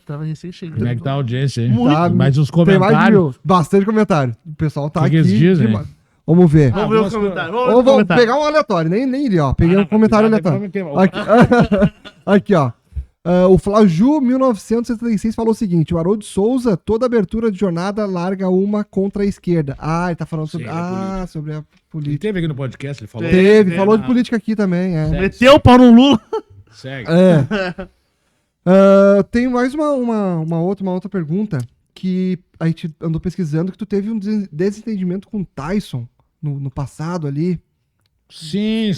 tava recém chegando. Como é que tá a audiência, hein? Muito. Tá, Mas os tem mais de comentários... 1000. Bastante comentário. O pessoal tá Que aqui. eles dizem? demais. Vamos ver. Vamos ver algumas o comentário. Vamos ver Ou o vou comentário. pegar um aleatório, nem li, ó. Peguei um comentário aleatório. Aqui, aqui ó. O Flaju 1976 falou o seguinte: o Haroldo Souza, toda abertura de jornada, larga uma contra a esquerda. Ah, ele tá falando sobre. Sim, Sobre a Ele política. teve aqui no podcast, ele falou. Teve, falou de política aqui também. É. Meteu o pau no Lula. Segue. Tem mais uma outra pergunta que a gente andou pesquisando, que tu teve um desentendimento com o Tyson no passado ali. Sim.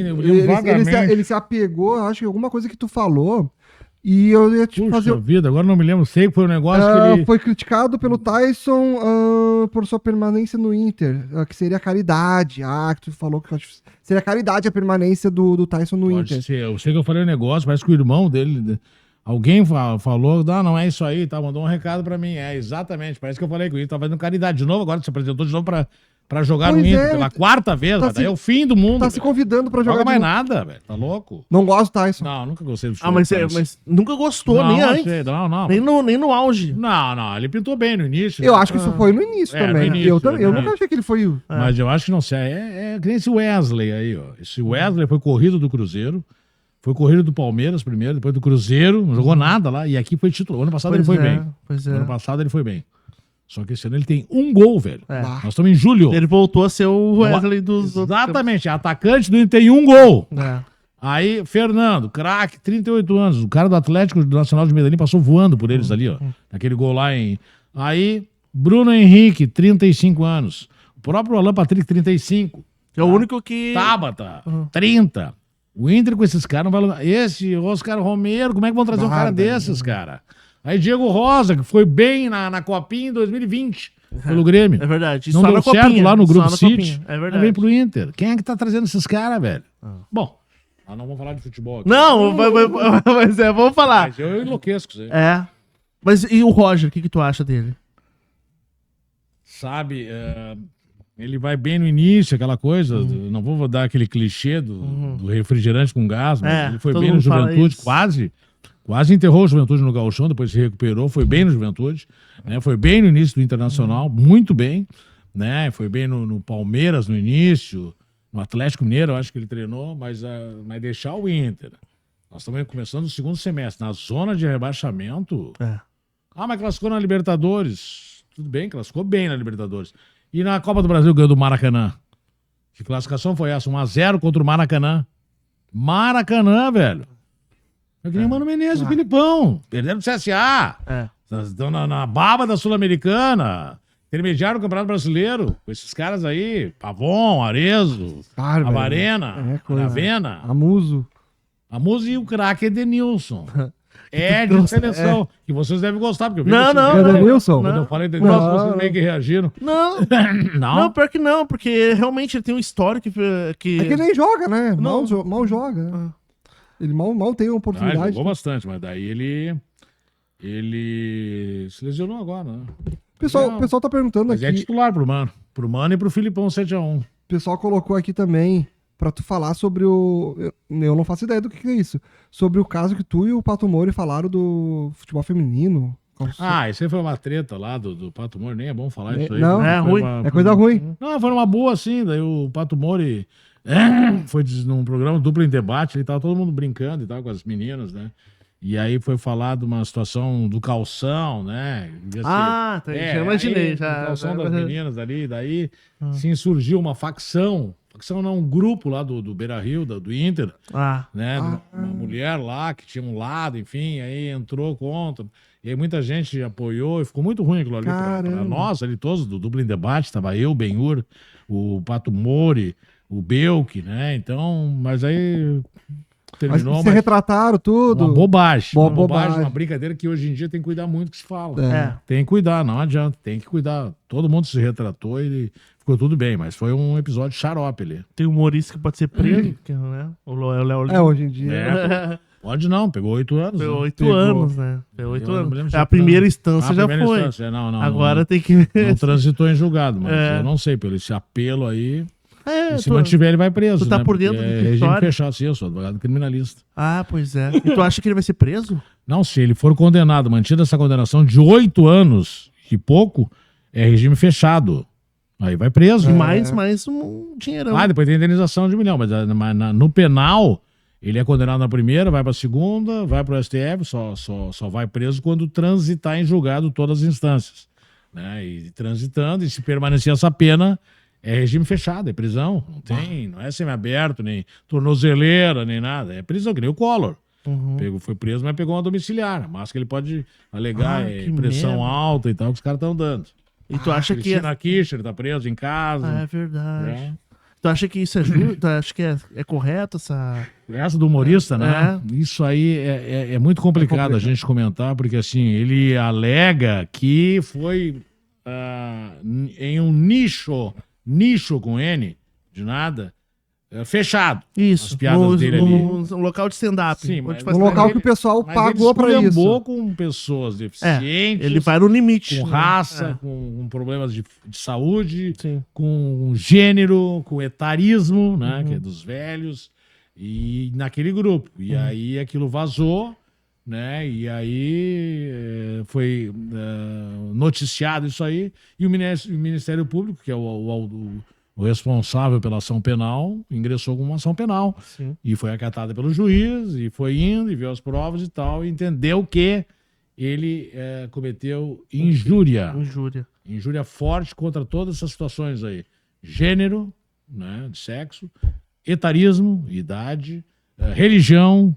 Eu lembro vagamente. Ele se apegou, acho que alguma coisa que tu falou. E eu ia te Puxa fazer. vida, agora não me lembro. Sei que foi um negócio que ele... Foi criticado pelo Tyson por sua permanência no Inter, que seria caridade. Que tu falou que seria caridade a permanência do Tyson no Pode Inter. ser. Eu sei que eu falei um negócio, parece que o irmão dele... Alguém falou, não é isso aí, tá? Mandou um recado pra mim. É, exatamente. Parece que eu falei que o Inter tá fazendo caridade de novo, agora se apresentou de novo pra jogar Pois no Inter. é, Pela quarta vez, tá mas daí se- é o fim do mundo. Tá se convidando pra Não jogar joga mais de novo. nada, velho. Tá louco? Não gosto do Tyson. Não, nunca gostei do futebol. Mas nunca gostou, não, nem achei, antes. Não. Nem no auge. Não, ele pintou bem no início. Eu né? acho que isso foi no início no também. início, eu né? nunca achei que ele foi. Mas eu acho que não sei. É que nem esse Wesley aí, ó. Esse Wesley foi corrido do Cruzeiro. Foi corrido do Palmeiras primeiro, depois do Cruzeiro. Não jogou nada lá. E aqui foi titular. O ano passado ele foi bem. Pois O é. ano passado ele foi bem. Só que esse ano ele tem um gol, velho. É. Nós estamos em julho. Ele voltou a ser o Wesley dos outros Exatamente. Atacante do Inter tem um gol. tempos. É. Aí, Fernando, craque, 38 anos. O cara do Atlético do Nacional de Medellín passou voando por eles ali, ó. Naquele gol lá em... Aí, Bruno Henrique, 35 anos. O próprio Alan Patrick, 35. É o único que... Tabata, 30. O Inter com esses caras não vai... Esse, Oscar Romero, como é que vão trazer um cara desses, cara? Aí, Diego Rosa, que foi bem na Copinha em 2020, pelo Grêmio. É verdade. Não Só deu na certo copinha, lá no só Grupo na City. copinha. É Aí verdade. vem pro Inter. Quem é que tá trazendo esses caras, velho? Bom, nós não vamos falar de futebol aqui. Não, mas vamos falar. Mas eu enlouqueço com isso aí. É. Mas e o Roger, o que tu acha dele? Sabe, ele vai bem no início, aquela coisa, não vou dar aquele clichê do refrigerante com gás, mas ele foi todo bem no mundo fala Juventude, isso. quase enterrou o Juventude no Gauchão, depois se recuperou, foi bem no Juventude, né? Foi bem no início do Internacional, muito bem, né? Foi bem no Palmeiras no início, no Atlético Mineiro, eu acho que ele treinou, mas deixar o Inter. Nós estamos começando o segundo semestre, na zona de rebaixamento. Mas classificou na Libertadores. Tudo bem, classificou bem na Libertadores. E na Copa do Brasil ganhou do Maracanã. Que classificação foi essa? 1-0 contra o Maracanã. Maracanã, velho. É que nem o Mano Menezes e o Filipão. Perderam do CSA. Estão na baba da Sul-Americana. Intermediário do Campeonato Brasileiro. Com esses caras aí. Pavon, Arezo, Avarena, Aravena. Amuso. Amuso e o craque Edenilson. É de seleção. Que vocês devem gostar, porque eu vi Não, vocês- não. Edenilson? Quando eu falei Edenilson, vocês meio que reagiram. Não, Não? não, pior que não, porque realmente ele tem um histórico que... É que ele nem joga, né? Não. Mal joga, né? Ele mal tem uma Ah, ele oportunidade. jogou bastante, mas daí ele se lesionou agora, né? O pessoal tá perguntando Mas aqui. é titular pro Mano. Pro Mano e pro Filipão 7-1. O pessoal colocou aqui também pra tu falar sobre o... Eu não faço ideia do que é isso. Sobre o caso que tu e o Pato Mori falaram do futebol feminino. Ah, isso aí foi uma treta lá do Pato Mori, nem é bom falar isso aí. Não, Foi é ruim. É coisa ruim. Não, foi uma boa assim, daí o Pato Mori foi num programa Duplo em Debate, ele tava todo mundo brincando e tal com as meninas, né? E aí foi falado uma situação do calção, né? Ah, tá, já imaginei. Aí, Já, o calção já- das meninas ali, daí se insurgiu uma facção não, um grupo lá do Beira-Rio, do Inter, né? Uma mulher lá que tinha um lado, enfim, aí entrou contra. E aí muita gente apoiou e ficou muito ruim aquilo ali pra nós, ali todos, do Duplo em Debate, tava eu, Benhur, o Pato Mori, o Belk, né? Então, mas aí terminou. Mas se retrataram tudo. Uma bobagem. Uma Uma bobagem, bobagem. uma brincadeira que hoje em dia tem que cuidar muito que se fala. É. Tem que cuidar, não adianta, tem que cuidar. Todo mundo se retratou e ficou tudo bem, mas foi um episódio xarope ali. Tem humorista que pode ser preso, que, né? O Léo Lima. Hoje em dia. Pode não, pegou 8 anos. Pegou né? 8 anos, né? Pegou 8 Eu não me anos. lembro se A eu primeira trans- instância Ah, já primeira foi. instância, não, Agora tem que... Não transitou em julgado, mas É. eu não sei, pelo esse apelo aí, se tu- mantiver ele vai preso, tu tá né? por dentro Porque do é regime território. fechado, sim, eu sou advogado criminalista. Ah, pois é. E tu acha que ele vai ser preso? Não, se ele for condenado, mantida essa condenação de 8 anos e pouco, é regime fechado. Aí vai preso. E mais um dinheirão. Depois tem indenização de 1 milhão, mas no penal, ele é condenado na primeira, vai pra segunda, vai pro STF, só vai preso quando transitar em julgado todas as instâncias. Né? E transitando, e se permanecer essa pena, é regime fechado, é prisão. Não é semiaberto, nem tornozeleira, nem nada. É prisão, que nem o Collor. Foi preso, mas pegou uma domiciliar. Mas que ele pode alegar pressão alta e tal, que os caras estão dando. E tu acha que... Cristina Kirchner tá preso em casa. É verdade. Tu acha que isso é justo? Tu acha que é correto essa do humorista, né? Isso aí é muito complicado a gente comentar, porque assim, ele alega que foi em um nicho com N, de nada, fechado. Isso, as piadas dele ali. Um local de stand-up. Sim, um local que o pessoal pagou pra isso. Ele com pessoas deficientes. Ele vai no limite. Com raça, com problemas de saúde, Sim. com gênero, com etarismo, né? Que é dos velhos. E naquele grupo. E aí aquilo vazou, né? E aí foi noticiado isso aí. E o Ministério Público, que é o responsável pela ação penal, ingressou com uma ação penal. Sim. E foi acatada pelo juiz, e foi indo, e viu as provas e tal, e entendeu que ele cometeu injúria. Injúria forte contra todas essas situações aí. Gênero, né, de sexo, etarismo, idade, religião,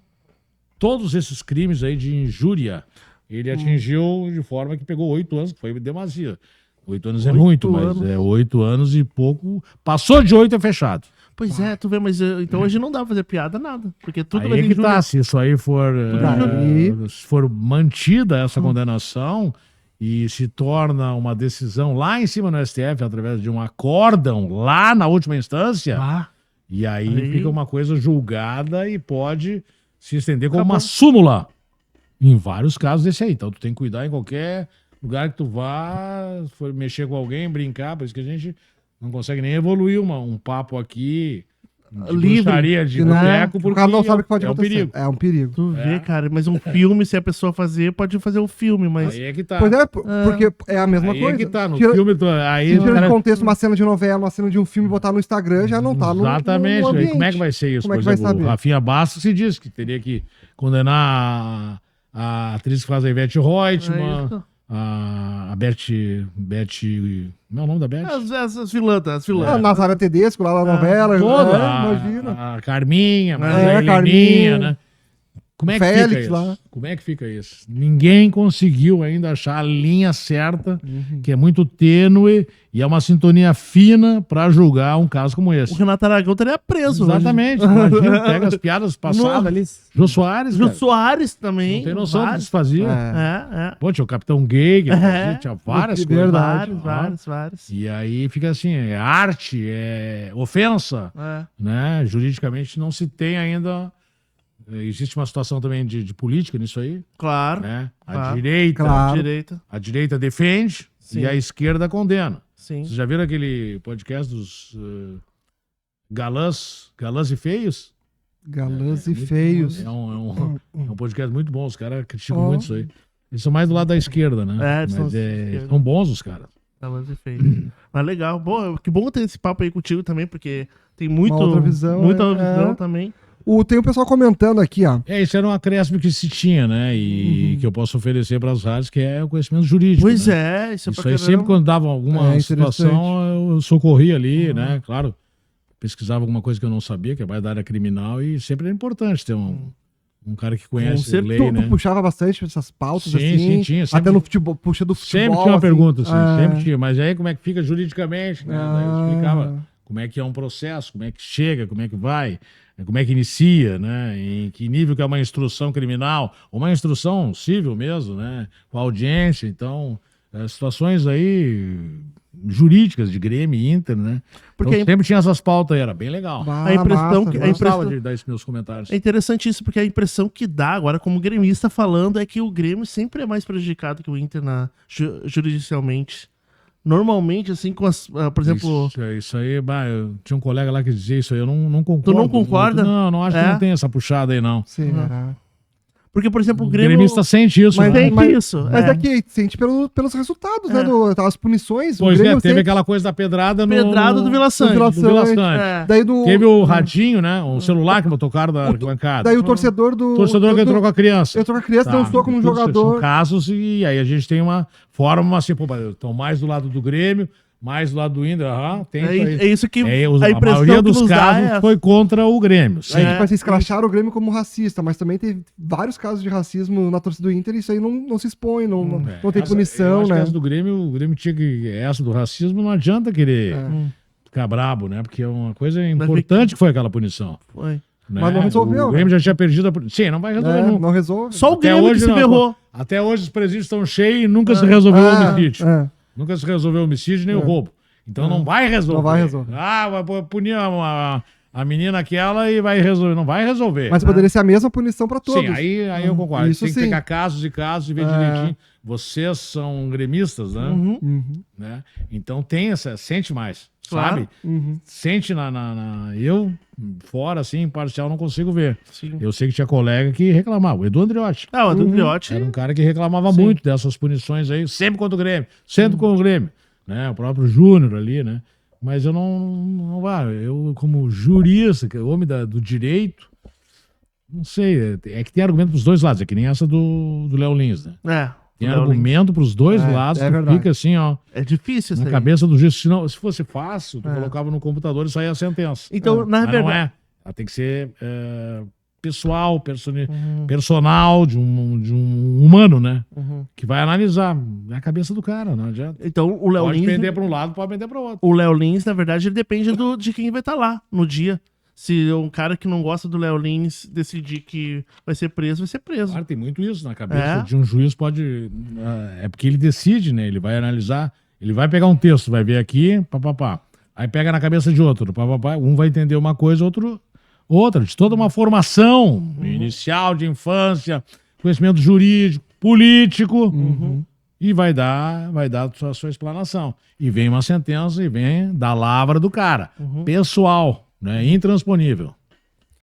todos esses crimes aí de injúria, ele atingiu de forma que pegou 8 anos, que foi demasia. 8 anos é muito, mas 8 anos e pouco. Passou de 8 é fechado. Pois é, tu vê, mas então hoje não dá pra fazer piada, nada. Porque tudo aí vai que tá, se isso aí for mantida essa condenação e se torna uma decisão lá em cima no STF, através de um acórdão lá na última instância, e aí fica uma coisa julgada e pode se estender como uma súmula em vários casos desse aí. Então tu tem que cuidar em qualquer lugar que tu vá, se for mexer com alguém, brincar, por isso que a gente não consegue nem evoluir um papo aqui livre, de boteco, porque o cara não sabe o que pode acontecer. Perigo. É um perigo. Tu vê, cara, mas um filme, se a pessoa pode fazer um filme, mas... Aí é que tá. Pois é, porque é a mesma coisa. Aí é que tá, no filme... Se tira de contexto uma cena de novela, uma cena de um filme, botar no Instagram, já não tá no Exatamente. ambiente. Como é que vai ser isso? Como é Por que vai exemplo, saber? Rafinha Bastos se diz que teria que condenar a atriz que faz a Ivete Reutemann, a Beth... Como é o nome da Beth? As vilãs. A Nazaré Tedesco lá na novela. Toda, imagina. A Carminha, a Carminha, Heleninha, né? Como é que Félix fica isso? lá. Como é que fica isso? Ninguém conseguiu ainda achar a linha certa, que é muito tênue e é uma sintonia fina para julgar um caso como esse. O Renato Aragão estaria preso. Exatamente. Imagina, pega as piadas passadas ali. Jô Soares, Jô Soares também. Não tem noção do que se fazia. Pô, tinha o Capitão Gay, que tinha várias coisas. Várias. E aí fica assim, é arte, é ofensa. Né? Juridicamente não se tem ainda... Existe uma situação também de política nisso aí. Claro. Né? Claro. A direita defende e a esquerda condena. Sim. Vocês já viram aquele podcast dos galãs e feios? Galãs e feios. É um podcast muito bom, os caras criticam muito isso aí. Eles são mais do lado da esquerda, né? Mas são bons os caras. Galãs e feios. Mas legal. Bom, que bom ter esse papo aí contigo também, porque tem muita outra visão também. Tem o pessoal comentando aqui, ó. Isso era um acréscimo que se tinha, né? E que eu posso oferecer para as rádios, que é o conhecimento jurídico. Pois né? Isso aí sempre quando dava alguma situação, eu socorria ali, né? Claro, pesquisava alguma coisa que eu não sabia, que é mais da área criminal, e sempre é importante ter um cara que conhece a lei, né? Tu puxava bastante essas pautas, sim, tinha. Até no futebol, puxa do futebol. Sempre tinha uma pergunta, assim, sempre tinha. Mas aí como é que fica juridicamente, né? Daí eu explicava como é que é um processo, como é que chega, como é que vai... Como é que inicia, né? Em que nível que é uma instrução criminal, ou uma instrução civil mesmo, né? Com audiência, então, situações aí jurídicas de Grêmio e Inter, né? Porque então, sempre tinha essas pautas aí, era bem legal. A impressão que... Eu gostava de dar esses meus comentários. É interessante isso, porque a impressão que dá agora, como gremista falando, é que o Grêmio sempre é mais prejudicado que o Inter juridicialmente. Normalmente, assim, com as, por exemplo... Isso aí, eu tinha um colega lá que dizia isso aí, eu não concordo. Tu não concorda? Não acho que não tem essa puxada aí, não. Sim, Porque, por exemplo, o O Grêmio... gremista sente isso, Mas- né? Sente isso. Mas é. aqui sente pelos resultados, né? As punições. Pois o Grêmio teve sempre- aquela coisa da pedrada no... Pedrada do Vila Sante. Vila do Vila Sante. Sante. É. Daí do, Teve o radinho, né? O celular que botou o cara da arquibancada. daí o torcedor do... O torcedor que entrou com a criança. Entrou com a criança, deu um soco no tudo isso, jogador. São casos e aí a gente tem uma forma assim, pô, estão mais do lado do Grêmio, mais do lado do Indra, tem isso aí. É isso que A a impressão maioria que dos nos dá casos é... foi contra o Grêmio. Sim. Aí, tipo assim, escracharam o Grêmio como racista, mas também teve vários casos de racismo na torcida do Inter e isso aí não se expõe, não tem eu punição, acho que né? essa do Grêmio, o Grêmio tinha que. Essa do racismo não adianta querer ficar brabo, né? Porque é uma coisa importante que foi aquela punição. Foi. Né? Mas não resolveu, O Grêmio já tinha perdido a punição. Sim, não vai resolver nunca. Não resolve. Só o Até Grêmio que hoje se não, ferrou. Até hoje os presídios estão cheios e nunca se resolveu o homicídio. Nunca se resolveu o homicídio nem o roubo. Então não vai resolver. Não vai resolver. Vai punir a menina aquela e vai resolver. Não vai resolver. Mas poderia ser a mesma punição pra todos. Sim, aí eu concordo. Isso Tem que sim. pegar casos e casos e ver direitinho. Vocês são gremistas, né? Né? Então tem sente mais, Claro. sabe? Uhum. Sente eu, fora assim, imparcial, não consigo ver. Sim. Eu sei que tinha colega que reclamava. O Edu Andriotti. Ah, o Andriotti... Era um cara que reclamava muito dessas punições aí, sempre contra o Grêmio, sempre com o Grêmio, né? O próprio Júnior ali, né? Mas eu não eu como jurista, que é homem do direito, não sei, é que tem argumento pros dois lados, é que nem essa do Léo Lins, né? Tem Léo argumento pros dois lados, é tu verdade. fica assim, ó, É difícil isso na aí. cabeça do juiz. Se fosse fácil, tu colocava no computador e saía a sentença. Então, na Mas não verdade... é. Ela tem que ser pessoal, personal, de um humano, né? Que vai analisar. É a cabeça do cara, não adianta. Então, o Léo Pode Lins... pender para um lado, pode pender para o outro. O Léo Lins, na verdade, ele depende de quem vai estar lá no dia. Se um cara que não gosta do Léo Lins decidir que vai ser preso, vai ser preso. Claro, tem muito isso na cabeça de um juiz, pode... É porque ele decide, né? Ele vai analisar, ele vai pegar um texto, vai ver aqui, papapá. Aí pega na cabeça de outro, papapá. Um vai entender uma coisa, outro outra. De toda uma formação inicial, de infância, conhecimento jurídico, político... E vai dar a sua explanação. E vem uma sentença e vem da lavra do cara. Pessoal, né? Intransponível.